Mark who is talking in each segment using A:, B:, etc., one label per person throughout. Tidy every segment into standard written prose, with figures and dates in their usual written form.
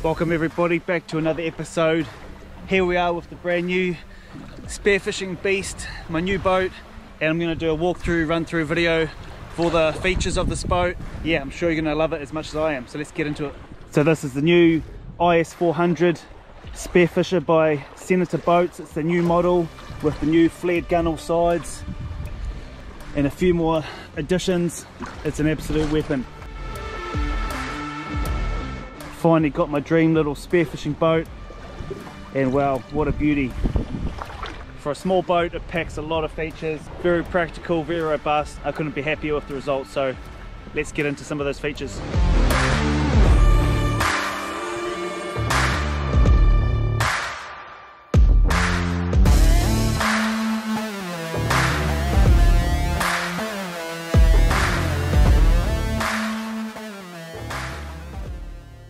A: Welcome everybody back to another episode. Here we are with the brand new Spearfishing Beast, my new boat, and I'm going to do a walkthrough, run through video for the features of this boat. Yeah, I'm sure you're going to love it as much as I am, so let's get into it. So this is the new IS400 Spearfisher by Senator Boats. It's the new model with the new flared gunnel sides and a few more additions. It's an absolute weapon. Finally got my dream little spearfishing boat, and wow, what a beauty. For a small boat, it packs a lot of features, very practical, very robust. I couldn't be happier with the results, so let's get into some of those features.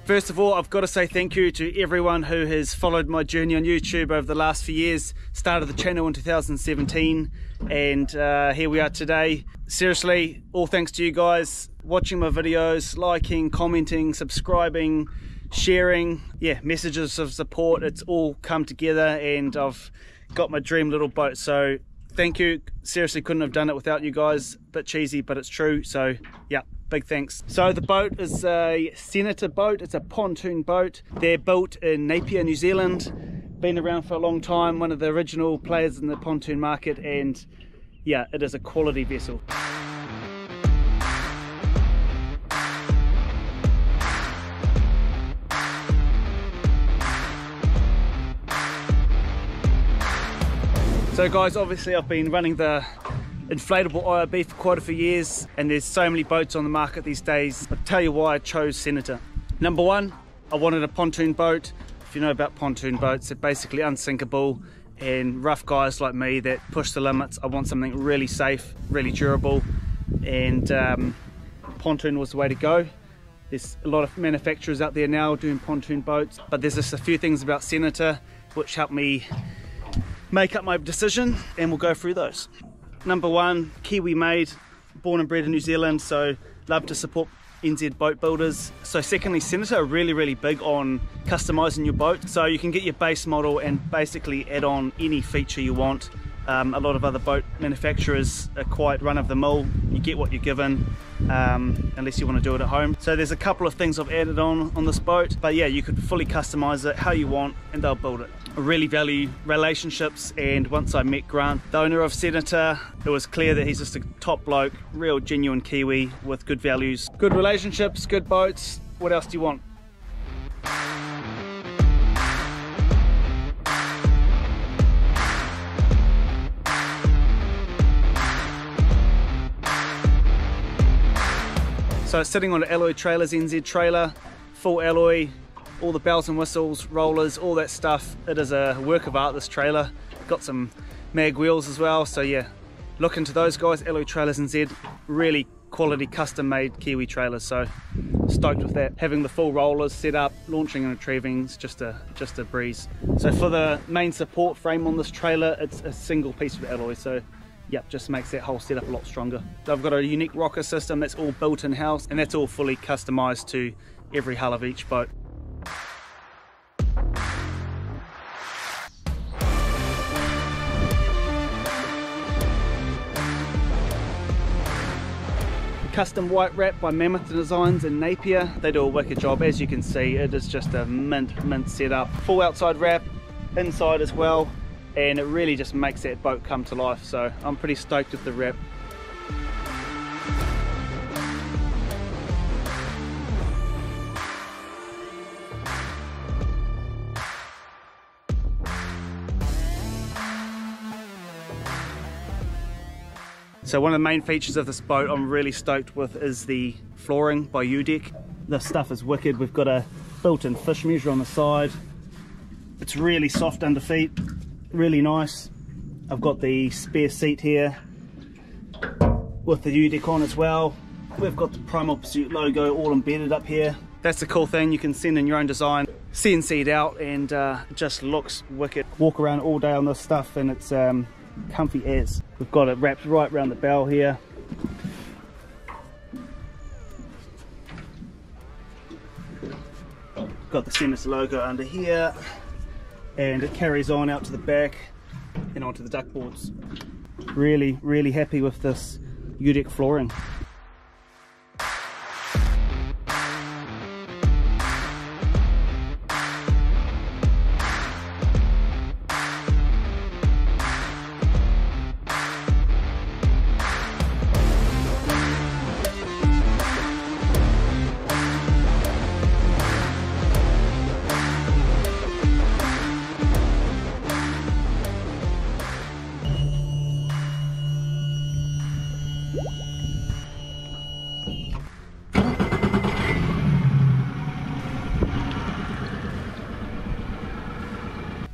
A: First of all, I've got to say thank you to everyone who has followed my journey on YouTube over the last few years. Started the channel in 2017 and here we are today. Seriously, all thanks to you guys watching my videos, liking, commenting, subscribing, sharing. Yeah, messages of support. It's all come together and I've got my dream little boat. So thank you. Seriously, couldn't have done it without you guys. Bit cheesy, but it's true. So yeah. Big thanks. So the boat is a Senator boat. It's a pontoon boat. They're built in Napier, New Zealand. Been around for a long time. One of the original players in the pontoon market, and yeah, it is a quality vessel. So guys, obviously I've been running the inflatable IRB for quite a few years, and there's so many boats on the market these days. I'll tell you why I chose Senator. Number one, I wanted a pontoon boat. If you know about pontoon boats, they're basically unsinkable, and rough guys like me that push the limits, I want something really safe, really durable, and pontoon was the way to go. There's a lot of manufacturers out there now doing pontoon boats, but there's just a few things about Senator which helped me make up my decision, and we'll go through those. Number one, Kiwi made, born and bred in New Zealand, so love to support NZ boat builders. So secondly, Senator are really big on customizing your boat, so you can get your base model and basically add on any feature you want. A lot of other boat manufacturers are quite run-of-the-mill. You get what you're given, unless you want to do it at home. So there's a couple of things I've added on this boat, but yeah, you could fully customize it how you want and they'll build it. I really value relationships, and once I met Grant, the owner of Senator, it was clear that he's just a top bloke, real genuine Kiwi with good values. Good relationships, good boats, what else do you want? So it's sitting on an alloy trailers, NZ trailer, full alloy, all the bells and whistles, rollers, all that stuff. It is a work of art, this trailer. Got some mag wheels as well, so yeah, look into those guys, Alloy Trailers NZ, really quality custom made Kiwi trailers, so stoked with that. Having the full rollers set up, launching and retrieving is just a breeze. So for the main support frame on this trailer, it's a single piece of alloy, so yep, just makes that whole setup a lot stronger. I've got a unique rocker system that's all built in-house, and that's all fully customized to every hull of each boat. Custom white wrap by Mammoth Designs in Napier. They do a wicked job. As you can see, it is just a mint setup. Full outside wrap, inside as well, and it really just makes that boat come to life, so I'm pretty stoked with the wrap. So one of the main features of this boat I'm really stoked with is the flooring by U-Deck. This stuff is wicked. We've got a built-in fish measure on the side. It's really soft under feet, really nice. I've got the spare seat here with the U-Deck on as well. We've got the Primal Pursuit logo all embedded up here. That's the cool thing, you can send in your own design, CNC'd out, and it just looks wicked. Walk around all day on this stuff and it's comfy as. We've got it wrapped right around the bow here. Got the Senator logo under here, and it carries on out to the back and onto the duck boards. Really happy with this U-deck flooring.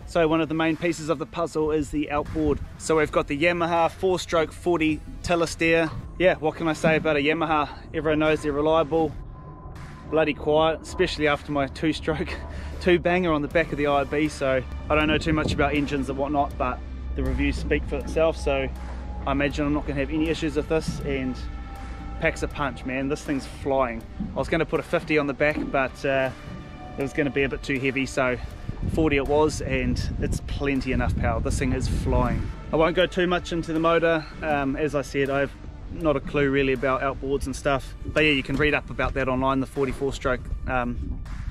A: So one of the main pieces of the puzzle is the outboard. So we've got the Yamaha 4-stroke 40 tiller steer. Yeah, what can I say about a Yamaha? Everyone knows they're reliable, bloody quiet, especially after my 2-stroke 2-banger on the back of the IB. So I don't know too much about engines and whatnot, but the reviews speak for itself. So I imagine I'm not going to have any issues with this, and packs a punch, man. This thing's flying. I was going to put a 50 on the back, but it was going to be a bit too heavy, so 40 it was, and it's plenty enough power. This thing is flying. I won't go too much into the motor. As I said, I've not a clue really about outboards and stuff, but yeah, you can read up about that online. The 44 stroke,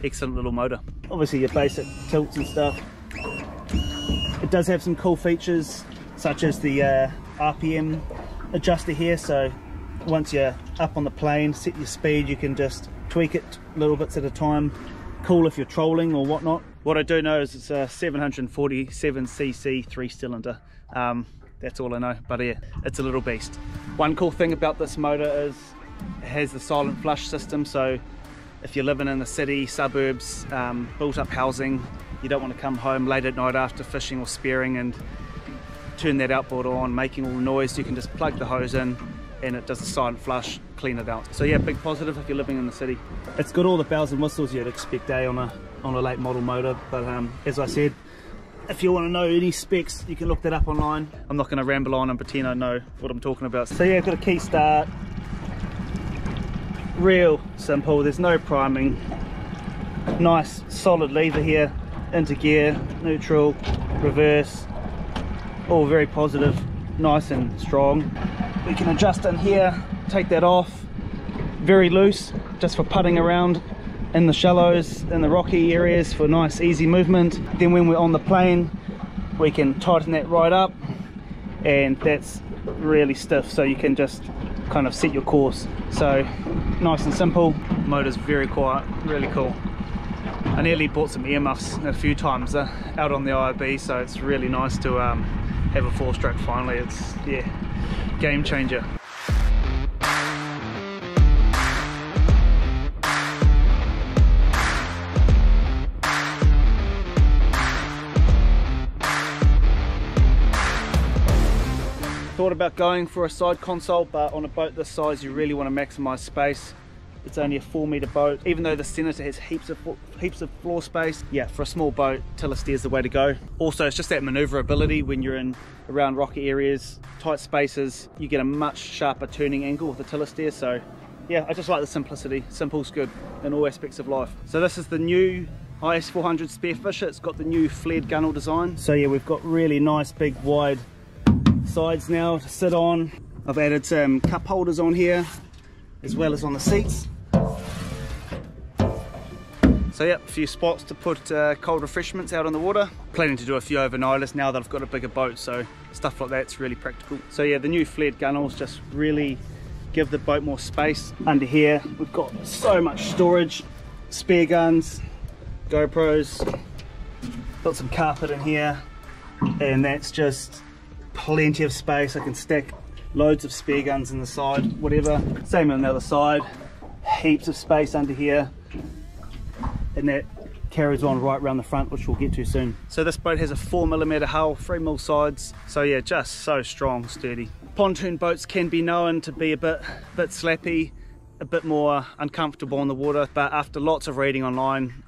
A: excellent little motor. Obviously your basic tilts and stuff. It does have some cool features, such as the RPM adjuster here. So once you're up on the plane, set your speed, you can just tweak it little bits at a time. Cool if you're trolling or whatnot. What I do know is it's a 747cc 3-cylinder. That's all I know, but yeah, it's a little beast. One cool thing about this motor is it has the silent flush system. So if you're living in the city, suburbs, built up housing, you don't want to come home late at night after fishing or spearing and turn that outboard on, making all the noise. You can just plug the hose in and it does a silent flush, clean it out. So yeah, big positive if you're living in the city. It's got all the bells and whistles you'd expect on a late model motor, but as I said, if you want to know any specs, you can look that up online. I'm not going to ramble on and pretend I know what I'm talking about. So yeah, I've got a key start. Real simple, there's no priming. Nice solid lever here, into gear, neutral, reverse, all very positive, nice and strong. We can adjust in here, take that off, very loose, just for putting around in the shallows, in the rocky areas for nice easy movement. Then when we're on the plane, we can tighten that right up, and that's really stiff, so you can just kind of set your course. So nice and simple. Motor's very quiet, really cool. I nearly bought some earmuffs a few times out on the IB, so it's really nice to have a 4-stroke finally. It's, yeah, game changer. Thought about going for a side console, but on a boat this size you really want to maximize space. It's only a 4-meter boat, even though the Senator has heaps of floor space. Yeah, for a small boat, tiller steer's the way to go. Also, it's just that maneuverability when you're in around rocky areas, tight spaces. You get a much sharper turning angle with the tiller steer. So yeah, I just like the simplicity. Simple's good in all aspects of life. So this is the new IS400 Spearfisher. It's got the new flared gunnel design. So yeah, we've got really nice big wide sides now to sit on. I've added some cup holders on here as well as on the seats. So yeah, a few spots to put cold refreshments out on the water. Planning to do a few overnighters now that I've got a bigger boat, so stuff like that's really practical. So yeah, the new flared gunnels just really give the boat more space. Under here we've got so much storage, spare guns, GoPros, got some carpet in here, and that's just plenty of space. I can stack loads of spare guns in the side, whatever. Same on the other side, heaps of space under here, and that carries on right around the front, which we'll get to soon. So this boat has a 4mm hull, 3mm sides, so yeah, just so strong, sturdy. Pontoon boats can be known to be a bit slappy, a bit more uncomfortable on the water, but after lots of reading online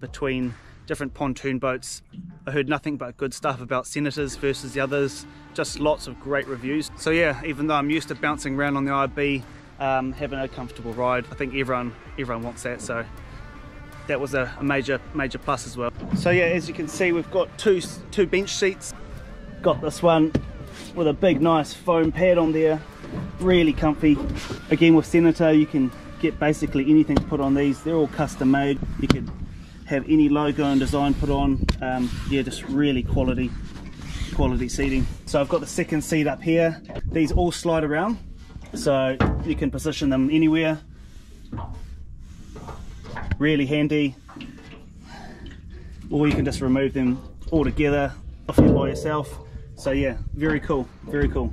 A: between different pontoon boats, I heard nothing but good stuff about Senators versus the others. Just lots of great reviews. So yeah, even though I'm used to bouncing around on the IB, having a comfortable ride, I think everyone wants that. So that was a major plus as well. So yeah, as you can see, we've got two bench seats. Got this one with a big nice foam pad on there, really comfy. Again, with Senator you can get basically anything to put on these. They're all custom made. You could have any logo and design put on. Yeah, just really quality seating. So I've got the second seat up here. These all slide around, so you can position them anywhere. Really handy. Or you can just remove them all together off here by yourself. So yeah, very cool, very cool.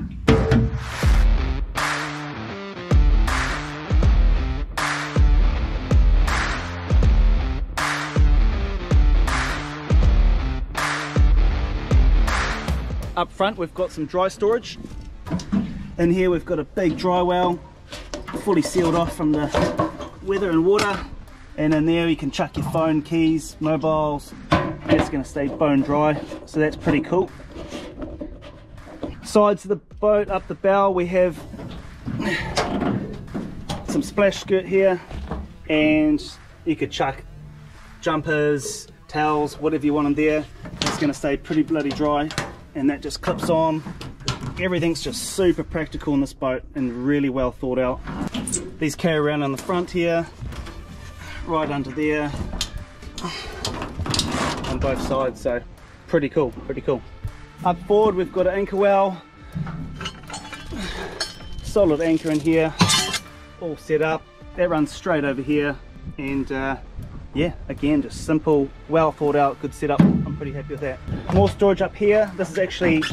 A: Up front we've got some dry storage. In here we've got a big dry well, fully sealed off from the weather and water. And in there you can chuck your phone, keys, mobiles, and it's going to stay bone dry, so that's pretty cool. Sides of the boat, up the bow, we have some splash skirt here, and you could chuck jumpers, towels, whatever you want in there. It's going to stay pretty bloody dry, and that just clips on. Everything's just super practical in this boat and really well thought out. These carry around on the front here, right under there, on both sides, so pretty cool, pretty cool. Up forward we've got an anchor well, solid anchor in here, all set up. That runs straight over here, and yeah, again, just simple, well thought out, good setup. I'm pretty happy with that. More storage up here. This is actually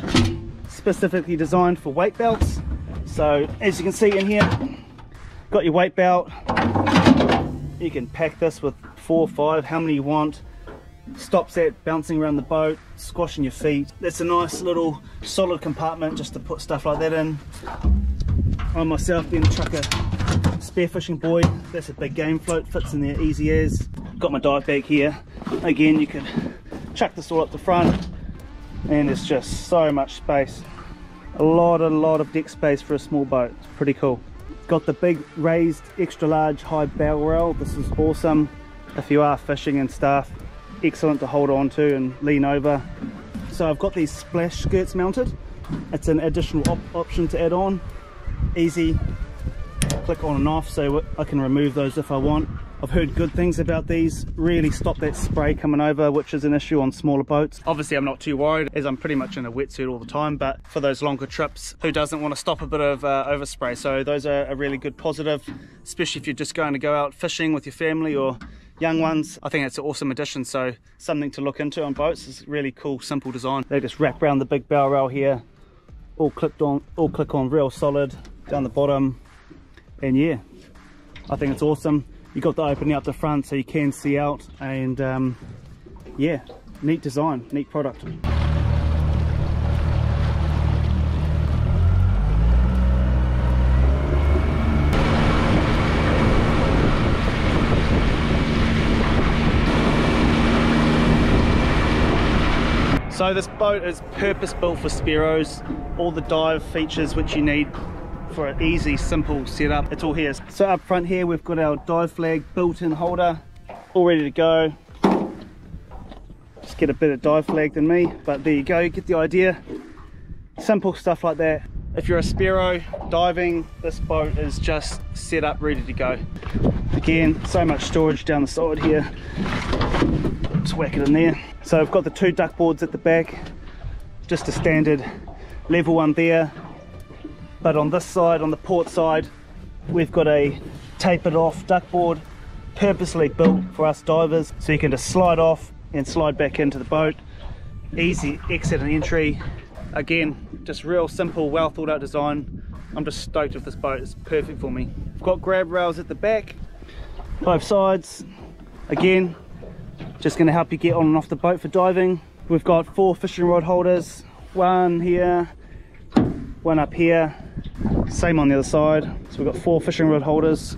A: specifically designed for weight belts. So as you can see in here, got your weight belt. You can pack this with 4 or 5, how many you want. Stops that bouncing around the boat, squashing your feet. That's a nice little solid compartment just to put stuff like that in. I myself, being a trucker, spearfishing boy, that's a big game float, fits in there easy as. Got my dive bag here. Again, you can chuck this all up the front, and it's just so much space. A lot of deck space for a small boat. It's pretty cool. Got the big raised extra large high bow rail. This is awesome if you are fishing and stuff. Excellent to hold on to and lean over. So I've got these splash skirts mounted. It's an additional option to add on. Easy, click on and off, so I can remove those if I want. I've heard good things about these, really stop that spray coming over, which is an issue on smaller boats. Obviously I'm not too worried as I'm pretty much in a wetsuit all the time, but for those longer trips, who doesn't want to stop a bit of overspray? So those are a really good positive, especially if you're just going to go out fishing with your family or young ones. I think it's an awesome addition, so something to look into on boats. It's really cool, simple design. They just wrap around the big bow rail here, all click on real solid down the bottom, and yeah, I think it's awesome. You got the opening up the front so you can see out, and yeah, neat design, neat product. So this boat is purpose built for Spearos. All the dive features which you need for an easy, simple setup, it's all here. So up front here we've got our dive flag built-in holder, all ready to go. Just get a bit of dive flagged in me, but there you go, you get the idea. Simple stuff like that. If you're a Spearo diving, this boat is just set up, ready to go. Again, so much storage down the side here. Just whack it in there. So I've got the 2 duck boards at the back, just a standard level one there. But on this side, on the port side, we've got a tapered off duck board, purposely built for us divers, so you can just slide off and slide back into the boat. Easy exit and entry. Again, just real simple, well thought out design. I'm just stoked with this boat, it's perfect for me. I've got grab rails at the back, both sides. Again, just going to help you get on and off the boat for diving. We've got 4 fishing rod holders, one here, one up here, same on the other side. So we've got 4 fishing rod holders.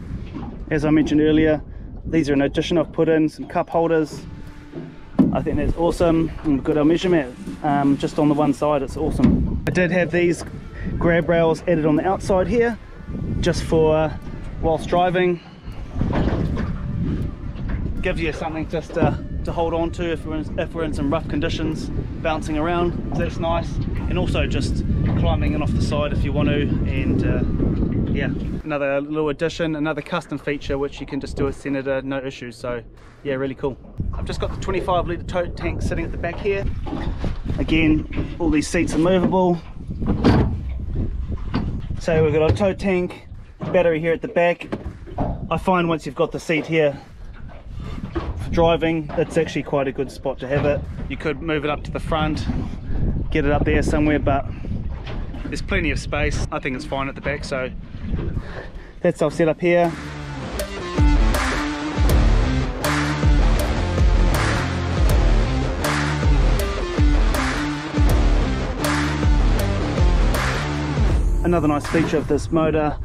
A: As I mentioned earlier, these are an addition I've put in, some cup holders. I think that's awesome. And we've got our measurement just on the one side, it's awesome. I did have these grab rails added on the outside here, just for whilst driving. gives you something just to hold on to if we're in some rough conditions, bouncing around. So that's nice. And also just climbing in off the side if you want to. And yeah, another little addition, another custom feature which you can just do with Senator, no issues. So yeah, really cool. I've just got the 25 litre tote tank sitting at the back here. Again, all these seats are movable. So we've got a tow tank, battery here at the back. I find once you've got the seat here for driving, it's actually quite a good spot to have it. You could move it up to the front, get it up there somewhere, but there's plenty of space. I think it's fine at the back, so that's all set up here. Another nice feature of this motor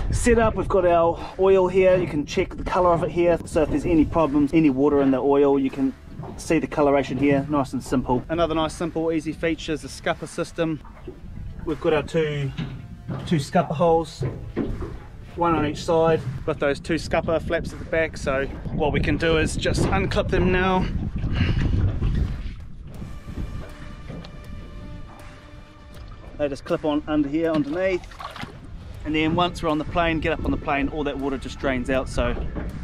A: setup, we've got our oil here. You can check the color of it here, so if there's any problems, any water in the oil, you can see the coloration here. Nice and simple. Another nice simple easy feature is the scupper system. We've got our two scupper holes, one on each side. Got those two scupper flaps at the back, so what we can do is just unclip them now. They just clip on under here underneath, and then once we're on the plane, get up on the plane, all that water just drains out. So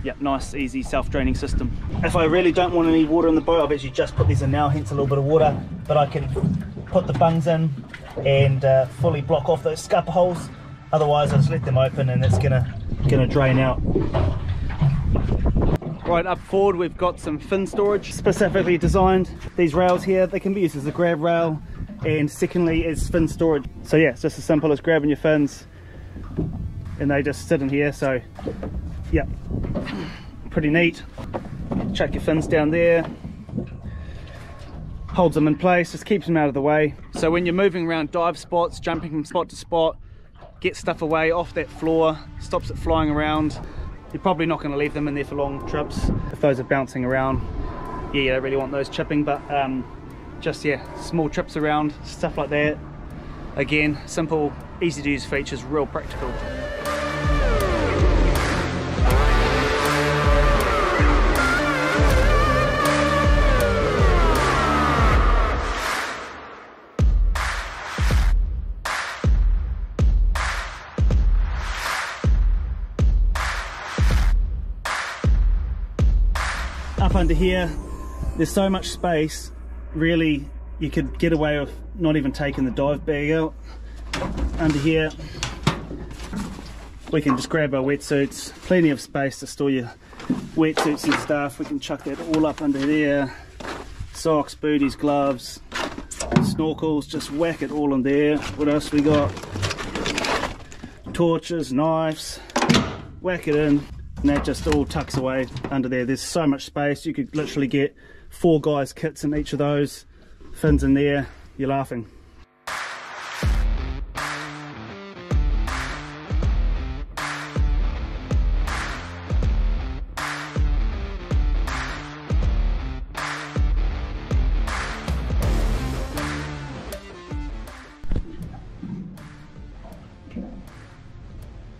A: yeah, nice easy self-draining system. If I really don't want any water in the boat, I've actually just put these in now, hence a little bit of water, but I can put the bungs in and fully block off those scupper holes. Otherwise I just let them open and it's gonna drain out. Right up forward we've got some fin storage, specifically designed. These rails here, they can be used as a grab rail, and secondly is fin storage. So yeah, it's just as simple as grabbing your fins and they just sit in here. So yeah, pretty neat. Chuck your fins down there, holds them in place, just keeps them out of the way. So when you're moving around dive spots, jumping from spot to spot, get stuff away off that floor, stops it flying around. You're probably not going to leave them in there for long trips. If those are bouncing around, yeah, you don't really want those chipping, but just yeah, small trips around, stuff like that. Again, simple, easy to use features, real practical. Up under here, there's so much space. Really, you could get away with not even taking the dive bag out. Under here, we can just grab our wetsuits, plenty of space to store your wetsuits and stuff. We can chuck that all up under there. Socks, booties, gloves, snorkels, just whack it all in there. What else we got? Torches, knives, whack it in, and that just all tucks away under there. There's so much space, you could literally get 4 guys kits in each of those. Fins in there, you're laughing.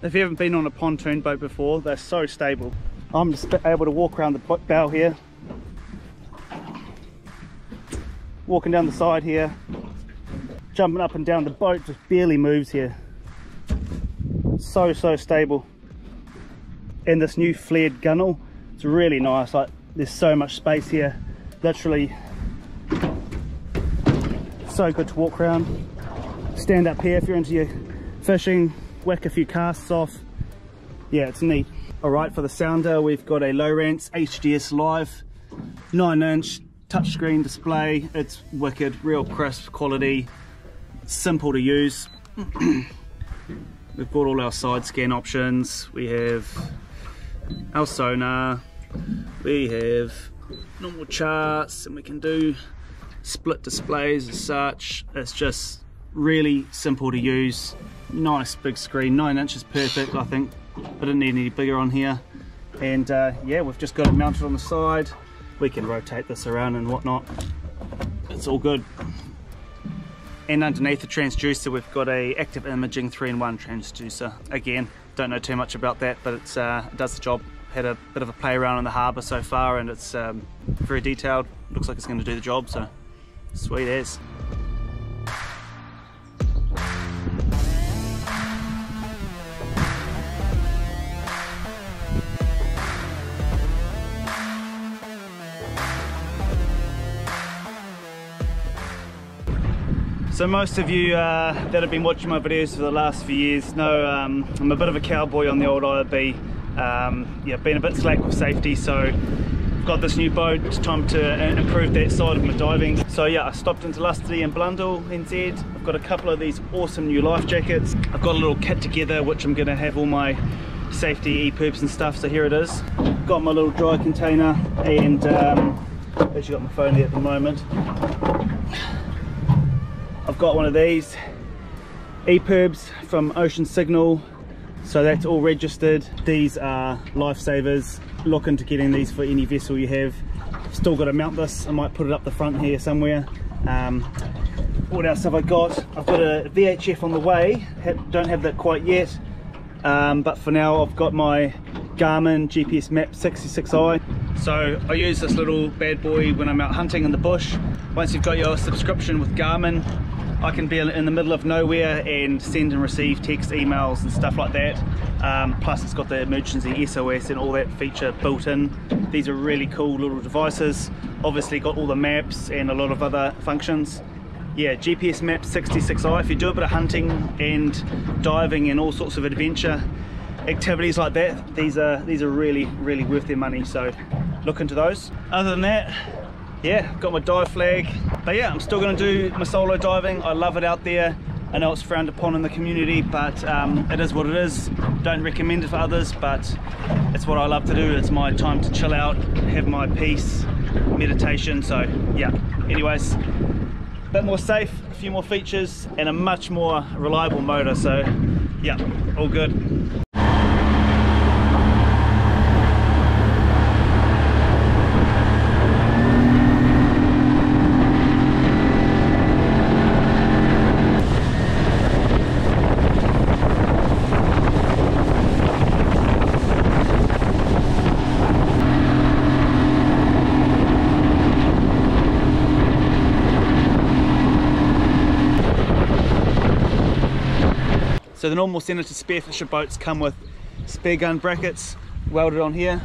A: If you haven't been on a pontoon boat before, they're so stable. I'm just able to walk around the bow here, walking down the side here, jumping up and down. The boat just barely moves here. So stable. And this new flared gunnel, it's really nice. Like, there's so much space here, literally so good to walk around. Stand up here if you're into your fishing, whack a few casts off. Yeah, it's neat. All right, for the sounder, we've got a Lowrance HDS Live 9-inch touchscreen display. It's wicked, real crisp quality, simple to use. We've got all our side scan options. We have our sonar, we have normal charts, and we can do split displays as such. It's just really simple to use. Nice big screen, 9 inches perfect. I think I didn't need any bigger on here. And yeah, we've just got it mounted on the side. We can rotate this around and whatnot, it's all good. And underneath the transducer we've got a active imaging 3-in-1 transducer. Again, don't know too much about that, but it's, it does the job. had a bit of a play around in the harbour so far, and it's very detailed. Looks like it's going to do the job, so sweet as. So most of you that have been watching my videos for the last few years know I'm a bit of a cowboy on the old IRB. Yeah, been a bit slack with safety, so I've got this new boat. It's time to improve that side of my diving. So yeah, I stopped into Lusty and Blundell, NZ. I've got a couple of these awesome new life jackets. I've got a little kit together which I'm going to have all my safety EPIRBs and stuff, so here it is. Got my little dry container, and actually got my phone here at the moment. I've got one of these EPIRBs from Ocean Signal, so that's all registered. These are lifesavers. Look into getting these for any vessel you have. Still got to mount this. I might put it up the front here somewhere. What else have I got? I've got a VHF on the way. Don't have that quite yet, but for now I've got my Garmin GPS Map 66i. So I use this little bad boy when I'm out hunting in the bush. Once you've got your subscription with Garmin, I can be in the middle of nowhere and send and receive text, emails and stuff like that. Plus it's got the emergency SOS and all that feature built in. These are really cool little devices. Obviously got all the maps and a lot of other functions. Yeah, GPS Map 66i. If you do a bit of hunting and diving and all sorts of adventure activities like that, these are really worth their money, so look into those. Other than that, yeah, got my dive flag. But yeah, I'm still going to do my solo diving. I love it out there. I know it's frowned upon in the community, but it is what it is. Don't recommend it for others, but it's what I love to do. It's my time to chill out, have my peace, meditation. So yeah, anyways, a bit more safe, a few more features, and a much more reliable motor. So yeah, all good. So the normal Senator Spearfisher boats come with spear gun brackets welded on here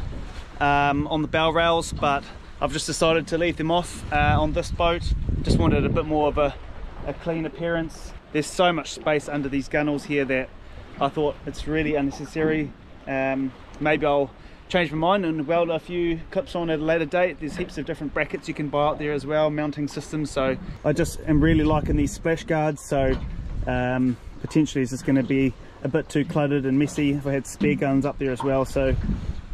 A: on the bow rails, but I've just decided to leave them off on this boat. Just wanted a bit more of a clean appearance. There's so much space under these gunnels here that I thought it's really unnecessary. Maybe I'll change my mind and weld a few clips on at a later date. There's heaps of different brackets you can buy out there as well, mounting systems. So I just am really liking these splash guards. So potentially it's just going to be a bit too cluttered and messy if I had spear guns up there as well. So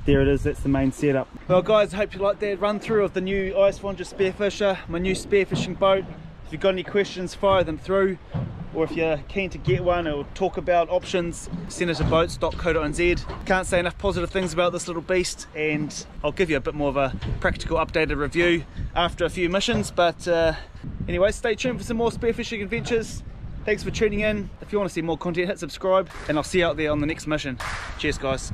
A: there it is, that's the main setup. Well guys, I hope you liked that run through of the new IS400 Spearfisher, my new spearfishing boat. If you've got any questions, fire them through, or if you're keen to get one or talk about options, senatorboats.co.nz. Can't say enough positive things about this little beast, and I'll give you a bit more of a practical updated review after a few missions. But anyway, stay tuned for some more spearfishing adventures. Thanks for tuning in. If you want to see more content, hit subscribe, and I'll see you out there on the next mission. Cheers guys.